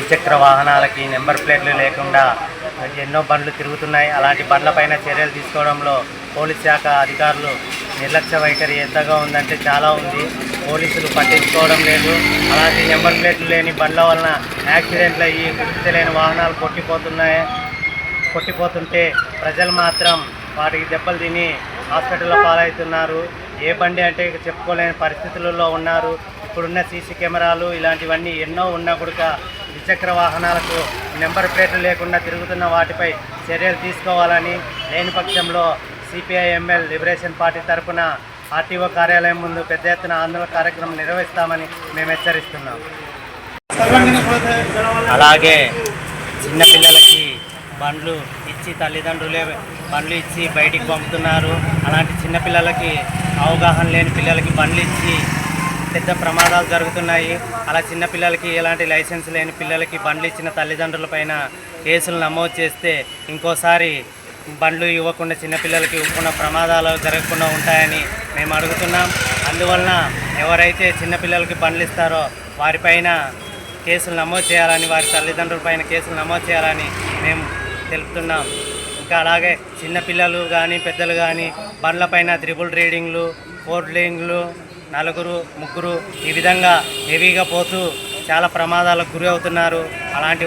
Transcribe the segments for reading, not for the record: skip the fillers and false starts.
ద్విచక్ర వాహనాలకి నెంబర్ ప్లేట్లు లేకుండా ఎన్నో బండ్లు తిరుగుతున్నాయి. అలాంటి బండ్లపైన చర్యలు తీసుకోవడంలో పోలీస్ శాఖ అధికారులు నిర్లక్ష్య వైఖరి ఎంతగా ఉందంటే చాలా ఉంది. పోలీసులు పట్టించుకోవడం లేదు. అలాంటి నెంబర్ ప్లేట్లు లేని బండ్ల వలన యాక్సిడెంట్లు అయ్యి గుర్తించలేని వాహనాలు కొట్టిపోతుంటే ప్రజలు మాత్రం వాటికి దెబ్బలు తిని హాస్పిటల్లో పాలవుతున్నారు. ఏ బండి అంటే చెప్పుకోలేని పరిస్థితులలో ఉన్నారు. ఇప్పుడున్న సీసీ కెమెరాలు ఇలాంటివన్నీ ఎన్నో ఉన్నా కూడా ద్విచక్ర వాహనాలకు నెంబర్ ప్లేట్లు లేకుండా తిరుగుతున్న వాటిపై చర్యలు తీసుకోవాలని, లేని పక్షంలో సిపిఐఎంఎల్ లిబరేషన్ పార్టీ తరఫున ఆర్టీఓ కార్యాలయం ముందు పెద్ద ఎత్తున ఆందోళన కార్యక్రమం నిర్వహిస్తామని మేము హెచ్చరిస్తున్నాం. అలాగే చిన్నపిల్లలకి బండ్లు ఇచ్చి తల్లిదండ్రులే బండ్లు ఇచ్చి బయటికి పంపుతున్నారు. అలాంటి చిన్నపిల్లలకి అవగాహన లేని పిల్లలకి బండ్లు ఇచ్చి పెద్ద ప్రమాదాలు జరుగుతున్నాయి. అలా చిన్నపిల్లలకి ఎలాంటి లైసెన్స్ లేని పిల్లలకి బండ్లు ఇచ్చిన తల్లిదండ్రులపైన కేసులు నమోదు చేస్తే ఇంకోసారి బండ్లు ఇవ్వకుండా చిన్నపిల్లలకి ఇవ్వకుండా ప్రమాదాలు జరగకుండా ఉంటాయని మేము అడుగుతున్నాం. అందువలన ఎవరైతే చిన్నపిల్లలకి బండ్లు ఇస్తారో వారిపైన కేసులు నమోదు చేయాలని, వారి తల్లిదండ్రులపైన కేసులు నమోదు చేయాలని మేము తెలుపుతున్నాం. ఇంకా అలాగే చిన్నపిల్లలు కానీ పెద్దలు కానీ బండ్లపైన త్రిబుల్ రీడింగ్లు, 4 రీడింగ్లు, 4, 3 ఈ విధంగా హెవీగా పోతూ చాలా ప్రమాదాలకు గురి అవుతున్నారు. అలాంటి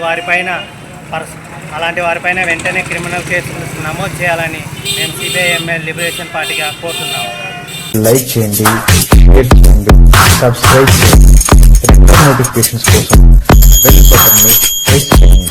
వారిపైన వెంటనే క్రిమినల్ కేసులు నమోదు చేయాలని మేము సిపిఐఎంఎల్ లిబరేషన్ పార్టీగా కోరుతున్నాము. లైక్ చేయండి, షేర్ చేయండి, సబ్స్క్రైబ్ చేయండి. నోటిఫికేషన్స్ కోసం బెల్ బటన్ని ప్రెస్ చేయండి.